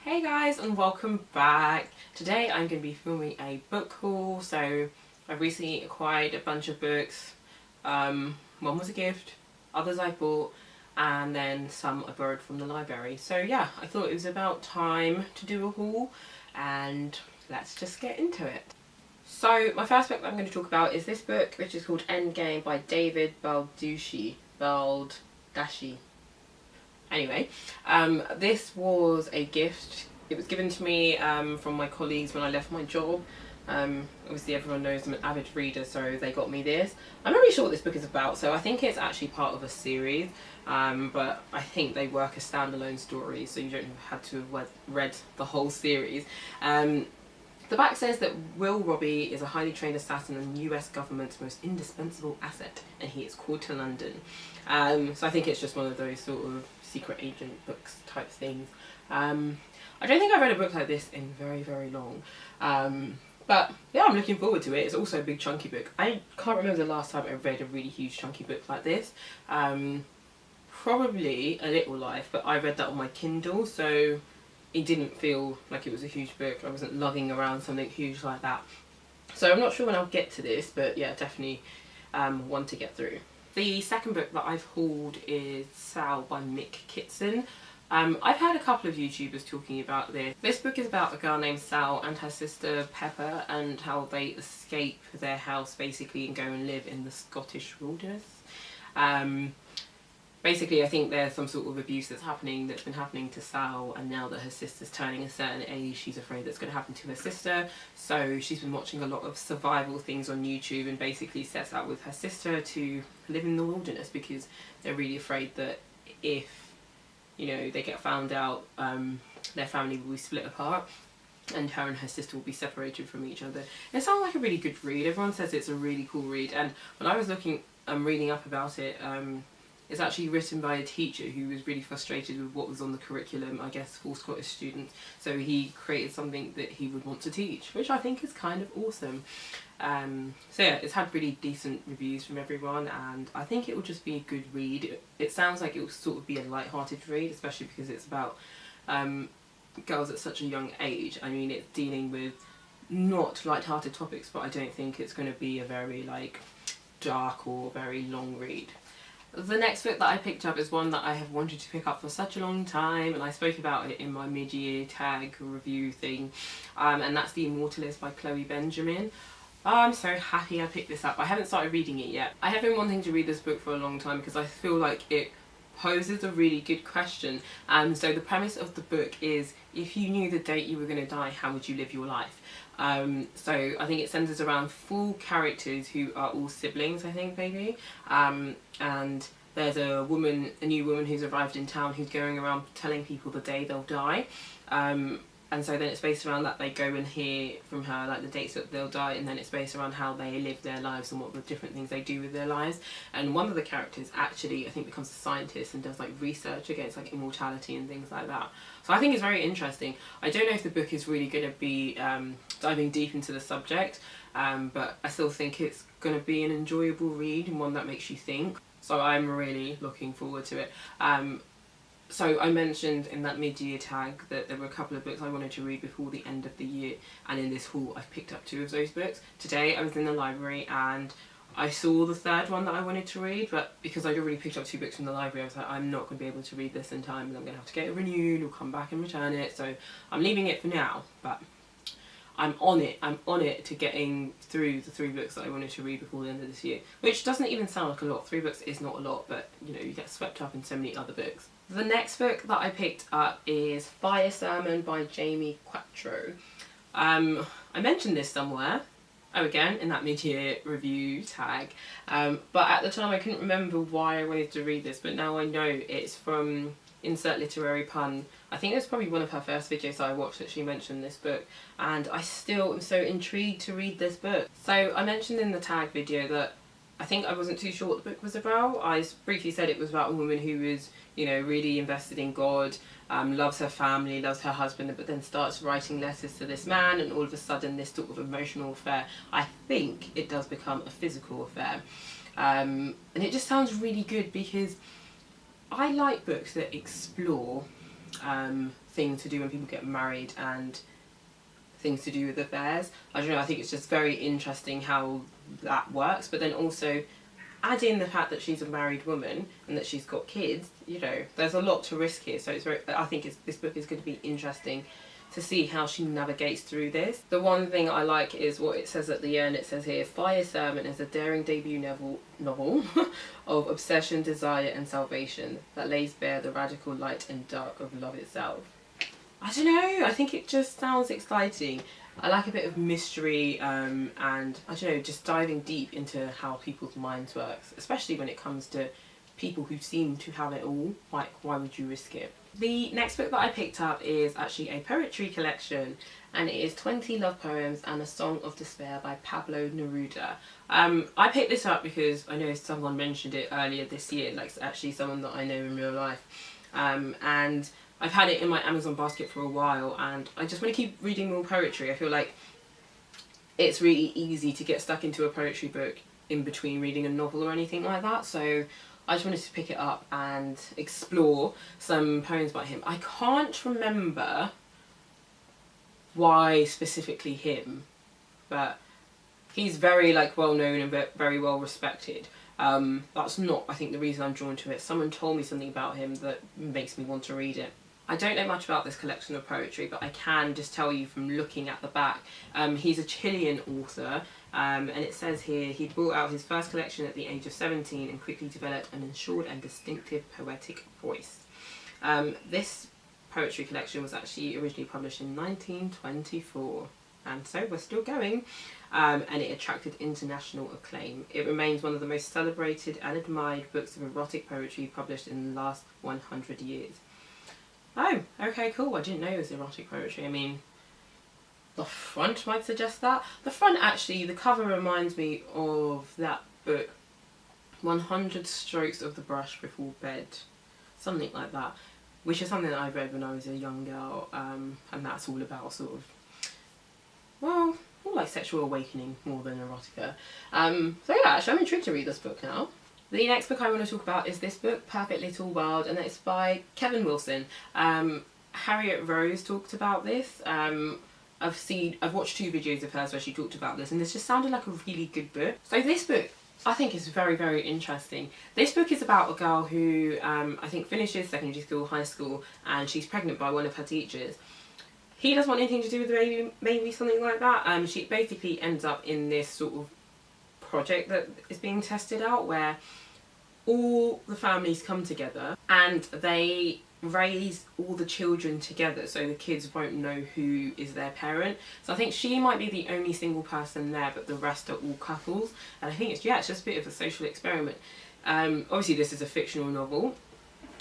Hey guys, and welcome back. Today I'm going to be filming a book haul. So I recently acquired a bunch of books. One was a gift, others I bought, and then some I borrowed from the library. So yeah, I thought it was about time to do a haul, and let's just get into it. So my first book that I'm going to talk about is this book, which is called Endgame by David Baldacci. Anyway, this was a gift. It was given to me from my colleagues when I left my job. Obviously everyone knows I'm an avid reader, so they got me this. I'm not really sure what this book is about, so I think it's actually part of a series, but I think they work as standalone stories, so you don't have to have read the whole series. The back says that Will Robbie is a highly trained assassin and the US government's most indispensable asset, and he is called to London. So I think it's just one of those sort of secret agent books type things. I don't think I've read a book like this in very, very long. But yeah, I'm looking forward to it. It's also a big chunky book. I can't remember the last time I read a really huge chunky book like this. Probably A Little Life, but I read that on my Kindle, so it didn't feel like it was a huge book. I wasn't lugging around something huge like that. So I'm not sure when I'll get to this, but yeah, definitely one to get through. The second book that I've hauled is Sal by Mick Kitson. I've heard a couple of YouTubers talking about this. This book is about a girl named Sal and her sister Pepper, and how they escape their house basically and go and live in the Scottish wilderness. Basically, I think there's some sort of abuse that's been happening to Sal, and now that her sister's turning a certain age, she's afraid that's going to happen to her sister. So she's been watching a lot of survival things on YouTube and basically sets out with her sister to live in the wilderness because they're really afraid that if, you know, they get found out, their family will be split apart and her sister will be separated from each other. It sounds like a really good read. Everyone says it's a really cool read, and when I was reading up about it, it's actually written by a teacher who was really frustrated with what was on the curriculum, I guess, for Scottish students. So he created something that he would want to teach, which I think is kind of awesome. So yeah, it's had really decent reviews from everyone, and I think it will just be a good read. It sounds like it will sort of be a light-hearted read, especially because it's about girls at such a young age. I mean, it's dealing with not light-hearted topics, but I don't think it's going to be a very dark or very long read. The next book that I picked up is one that I have wanted to pick up for such a long time, and I spoke about it in my mid-year tag review thing, and that's The Immortalists by Chloe Benjamin. I'm so happy I picked this up. I haven't started reading it yet. I have been wanting to read this book for a long time because I feel like it poses a really good question. So the premise of the book is, if you knew the date you were going to die, how would you live your life? So I think it centres around 4 characters who are all siblings, I think, maybe. And there's a new woman who's arrived in town who's going around telling people the day they'll die. And so then it's based around that. They go and hear from her like the dates that they'll die, and then it's based around how they live their lives and what the different things they do with their lives. And one of the characters actually, I think, becomes a scientist and does research against immortality and things like that. So I think it's very interesting. I don't know if the book is really going to be diving deep into the subject, but I still think it's going to be an enjoyable read and one that makes you think. So I'm really looking forward to it. So I mentioned in that mid-year tag that there were a couple of books I wanted to read before the end of the year, and in this haul I've picked up 2 of those books. Today I was in the library and I saw the third one that I wanted to read, but because I'd already picked up 2 books from the library, I was like, I'm not going to be able to read this in time, and I'm going to have to get it renewed or come back and return it, so I'm leaving it for now. But I'm on it to getting through the 3 books that I wanted to read before the end of this year, which doesn't even sound like a lot. 3 books is not a lot, but you know, you get swept up in so many other books. The next book that I picked up is Fire Sermon by Jamie Quattro. I mentioned this somewhere, again in that mid-year review tag, but at the time I couldn't remember why I wanted to read this, but now I know it's from Insert Literary Pun. I think it was probably one of her first videos I watched that she mentioned this book, and I still am so intrigued to read this book. So I mentioned in the tag video that I think I wasn't too sure what the book was about. I briefly said it was about a woman who was, you know, really invested in God, loves her family, loves her husband, but then starts writing letters to this man, and all of a sudden this sort of emotional affair, I think it does become a physical affair. And it just sounds really good because I like books that explore thing to do when people get married and things to do with affairs. I don't know, I think it's just very interesting how that works, but then also add in the fact that she's a married woman and that she's got kids, you know, there's a lot to risk here. So it's very, I think this book is going to be interesting to see how she navigates through this. The one thing I like is what it says at the end. It says here, Fire Sermon is a daring debut novel of obsession, desire and salvation that lays bare the radical light and dark of love itself. I don't know, I think it just sounds exciting. I like a bit of mystery and I don't know, just diving deep into how people's minds work, especially when it comes to people who seem to have it all. Like, why would you risk it? The next book that I picked up is actually a poetry collection, and it is 20 Love Poems and a Song of Despair by Pablo Neruda. I picked this up because I know someone mentioned it earlier this year, like actually someone that I know in real life, and I've had it in my Amazon basket for a while, and I just want to keep reading more poetry. I feel like it's really easy to get stuck into a poetry book in between reading a novel or anything like that, so I just wanted to pick it up and explore some poems by him. I can't remember why specifically him, but he's very well known and very well respected. That's not, I think, the reason I'm drawn to it. Someone told me something about him that makes me want to read it. I don't know much about this collection of poetry, but I can just tell you from looking at the back. He's a Chilean author, and it says here he brought out his first collection at the age of 17 and quickly developed an assured and distinctive poetic voice. This poetry collection was actually originally published in 1924, and so we're still going, and it attracted international acclaim. It remains one of the most celebrated and admired books of erotic poetry published in the last 100 years. Oh, okay, cool. I didn't know it was erotic poetry. I mean, the front might suggest that. The front, actually, the cover reminds me of that book, 100 Strokes of the Brush Before Bed. Something like that. Which is something that I read when I was a young girl. And that's all about sort of, well, more like sexual awakening more than erotica. So yeah, actually I'm intrigued to read this book now. The next book I want to talk about is this book, Perfect Little World, and it's by Kevin Wilson. Harriet Rose talked about this. I've watched 2 videos of hers where she talked about this, and this just sounded like a really good book. So this book, I think, is very, very interesting. This book is about a girl who I think finishes secondary school, high school, and she's pregnant by one of her teachers. He doesn't want anything to do with the baby, maybe something like that. She basically ends up in this sort of project that is being tested out where all the families come together and they raise all the children together, so the kids won't know who is their parent. So I think she might be the only single person there, but the rest are all couples, and I think it's just a bit of a social experiment. Obviously this is a fictional novel.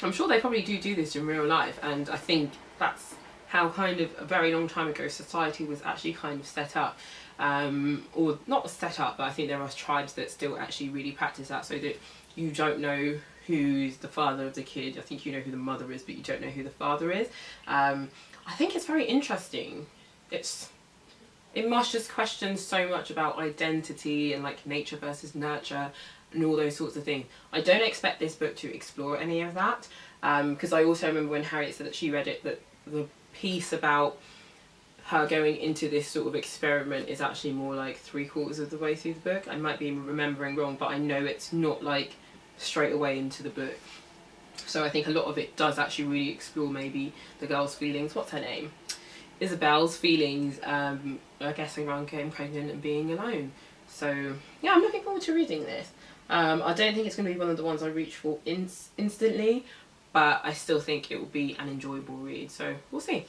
I'm sure they probably do this in real life, and I think that's how kind of a very long time ago society was actually kind of set up. Or not set up, but I think there are tribes that still actually really practice that, so that you don't know who's the father of the kid. I think you know who the mother is, but you don't know who the father is. I think it's very interesting. It must just question so much about identity and like nature versus nurture and all those sorts of things. I don't expect this book to explore any of that, because I also remember when Harriet said that she read it, that the piece about her going into this sort of experiment is actually more like 3/4 of the way through the book. I might be remembering wrong, but I know it's not like straight away into the book. So I think a lot of it does actually really explore maybe the girl's feelings. What's her name? Isabel's feelings, I guess, around getting pregnant and being alone. So yeah, I'm looking forward to reading this. I don't think it's going to be one of the ones I reach for instantly, but I still think it will be an enjoyable read, so we'll see.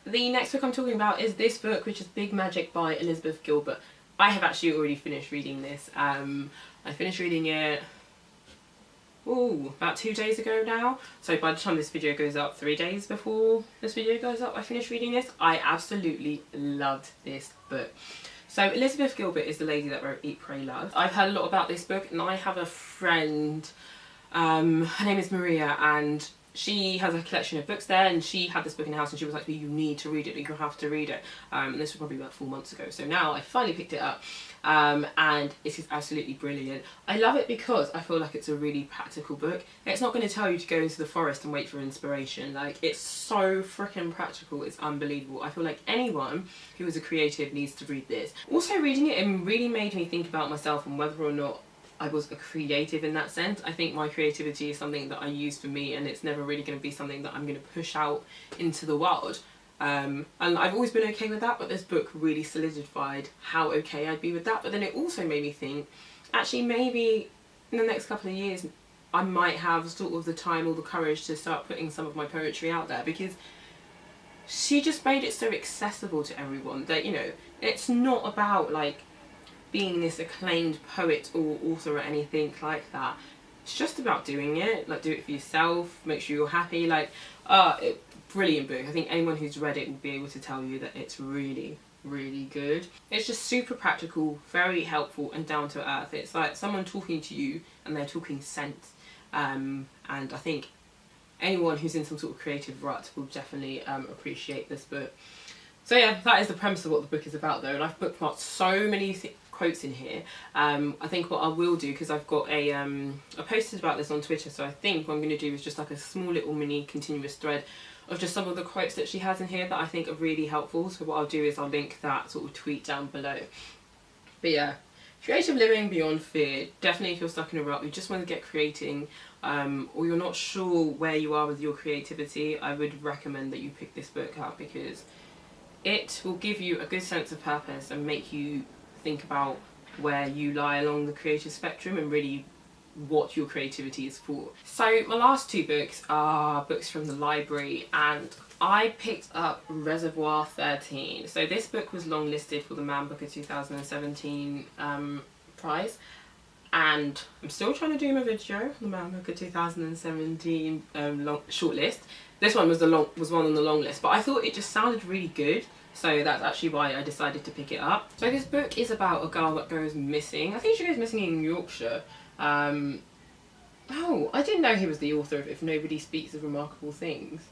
The next book I'm talking about is this book, which is Big Magic by Elizabeth Gilbert. I have actually already finished reading this. I finished reading it about 2 days ago now. So by the time this video goes up, 3 days before this video goes up, I finished reading this. I absolutely loved this book. So Elizabeth Gilbert is the lady that wrote Eat, Pray, Love. I've heard a lot about this book, and I have a friend, her name is Maria, and she has a collection of books there, and she had this book in the house, and she was like, you need to read it, you have to read it. And this was probably about 4 months ago, so now I finally picked it up, and it is absolutely brilliant. I love it because I feel like it's a really practical book. It's not going to tell you to go into the forest and wait for inspiration. Like, it's so freaking practical, it's unbelievable. I feel like anyone who is a creative needs to read this. Also, reading it really made me think about myself and whether or not I was a creative in that sense. I think my creativity is something that I use for me, and it's never really going to be something that I'm going to push out into the world. And I've always been okay with that, but this book really solidified how okay I'd be with that. But then it also made me think, actually maybe in the next couple of years I might have sort of the time or the courage to start putting some of my poetry out there, because she just made it so accessible to everyone that, you know, it's not about like being this acclaimed poet or author or anything like that. It's just about doing it, like do it for yourself, make sure you're happy. Like, brilliant book. I think anyone who's read it will be able to tell you that it's really, really good. It's just super practical, very helpful and down to earth. It's like someone talking to you and they're talking sense. And I think anyone who's in some sort of creative rut will definitely appreciate this book. So yeah, that is the premise of what the book is about though, and I've bookmarked so many quotes in here. I think what I will do, because I've got I posted about this on Twitter, so I think what I'm going to do is just like a small little mini continuous thread of just some of the quotes that she has in here that I think are really helpful. So what I'll do is I'll link that sort of tweet down below. But yeah, creative living beyond fear. Definitely if you're stuck in a rut, you just want to get creating, or you're not sure where you are with your creativity, I would recommend that you pick this book up, because it will give you a good sense of purpose and make you think about where you lie along the creative spectrum and really what your creativity is for. So my last two books are books from the library, and I picked up Reservoir 13. So this book was longlisted for the Man Booker 2017 prize, and I'm still trying to do my video on the Man Booker 2017 shortlist. This one was one on the long list, but I thought it just sounded really good, so that's actually why I decided to pick it up. So this book is about a girl that goes missing. I think she goes missing in Yorkshire. Oh, I didn't know he was the author of If Nobody Speaks of Remarkable Things.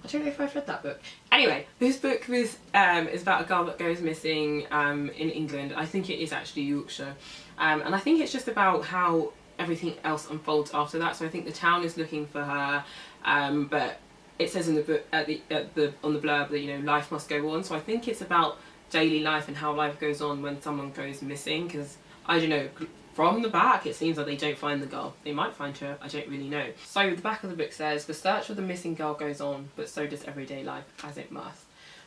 I don't know if I've read that book. Anyway, this book is about a girl that goes missing in England. I think it is actually Yorkshire. And I think it's just about how everything else unfolds after that. So I think the town is looking for her, but it says in the book on the blurb that, you know, life must go on. So I think it's about daily life and how life goes on when someone goes missing, because I don't know, from the back it seems like they don't find the girl. They might find her, I don't really know. So the back of the book says, the search for the missing girl goes on, but so does everyday life, as it must.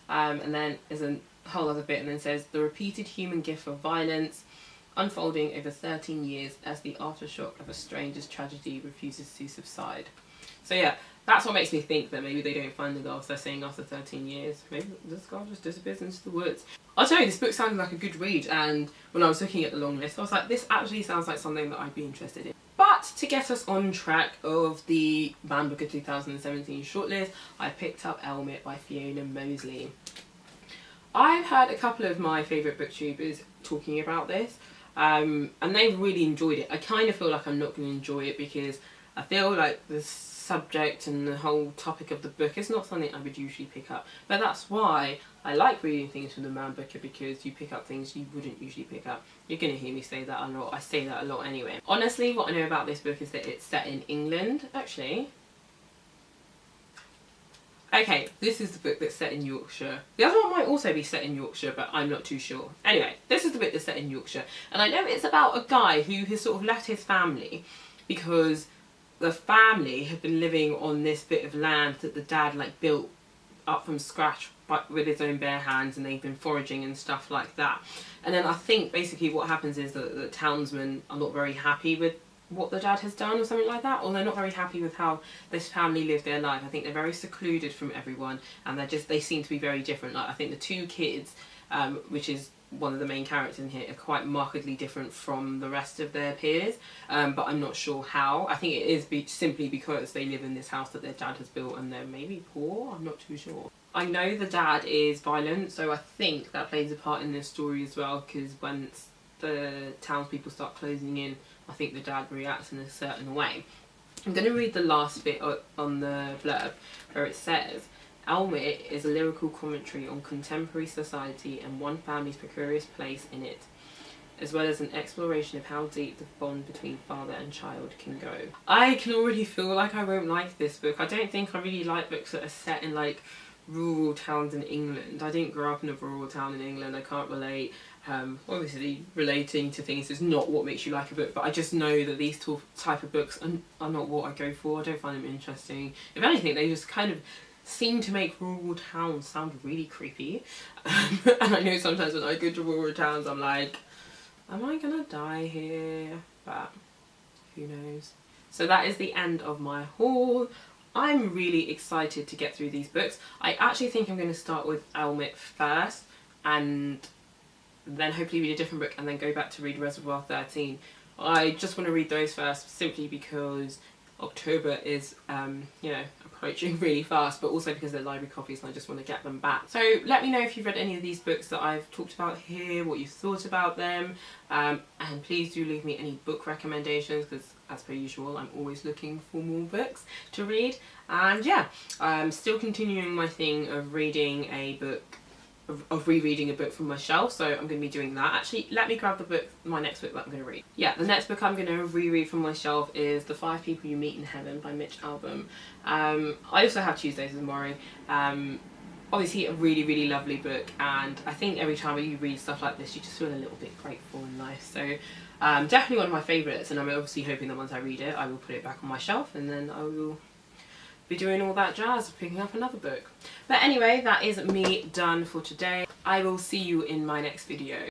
And then there's a whole other bit, and then says, the repeated human gift of violence unfolding over 13 years as the aftershock of a stranger's tragedy refuses to subside. So yeah, that's what makes me think that maybe they don't find the girl, so they're saying after 13 years. Maybe this girl just disappears into the woods. I'll tell you, this book sounded like a good read, and when I was looking at the long list, I was like, this actually sounds like something that I'd be interested in. But to get us on track of the Man Booker 2017 shortlist, I picked up Elmet by Fiona Mozley. I've had a couple of my favourite booktubers talking about this, and they've really enjoyed it. I kind of feel like I'm not going to enjoy it because I feel like the subject and the whole topic of the book is not something I would usually pick up. But that's why I like reading things from the Man Booker, because you pick up things you wouldn't usually pick up. You're going to hear me say that a lot. I say that a lot anyway. Honestly, what I know about this book is that it's set in England, actually. Okay, this is the book that's set in Yorkshire. The other one might also be set in Yorkshire, but I'm not too sure. Anyway, this is the book that's set in Yorkshire. And I know it's about a guy who has sort of left his family because the family had been living on this bit of land that the dad like built up from scratch but with his own bare hands, and they've been foraging and stuff like that. And then I think basically what happens is that the townsmen are not very happy with what the dad has done or something like that, or they're not very happy with how this family live their life. I think they're very secluded from everyone, and they seem to be very different. Like, I think the two kids, which is one of the main characters in here, are quite markedly different from the rest of their peers, but I'm not sure how. I think it is simply because they live in this house that their dad has built and they're maybe poor, I'm not too sure. I know the dad is violent, so I think that plays a part in this story as well, because when the townspeople start closing in, I think the dad reacts in a certain way. I'm going to read the last bit on the blurb where it says, Elmet is a lyrical commentary on contemporary society and one family's precarious place in it, as well as an exploration of how deep the bond between father and child can go. I can already feel like I won't like this book. I don't think I really like books that are set in like rural towns in England. I didn't grow up in a rural town in England. I can't relate. Obviously relating to things is not what makes you like a book, but I just know that these type of books are not what I go for. I don't find them interesting. If anything, they just kind of seem to make rural towns sound really creepy. And I know sometimes when I go to rural towns I'm like, am I gonna die here? But who knows. So that is the end of my haul. I'm really excited to get through these books. I actually think I'm going to start with Elmet first and then hopefully read a different book and then go back to read Reservoir 13. I just want to read those first simply because October is, you know, approaching really fast, but also because they're library copies and I just want to get them back. So let me know if you've read any of these books that I've talked about here, what you thought about them, and please do leave me any book recommendations because as per usual I'm always looking for more books to read. And yeah, I'm still continuing my thing of reading a book, of rereading a book from my shelf, so I'm going to be doing that. Actually, let me grab the book, my next book that I'm going to read. Yeah, the next book I'm going to reread from my shelf is The 5 People You Meet in Heaven by Mitch Albom. I also have Tuesdays with Maury. Obviously a really, really lovely book, and I think every time you read stuff like this you just feel a little bit grateful in life. So definitely one of my favourites, and I'm obviously hoping that once I read it I will put it back on my shelf and then I will be doing all that jazz of picking up another book. But anyway, that is me done for today. I will see you in my next video.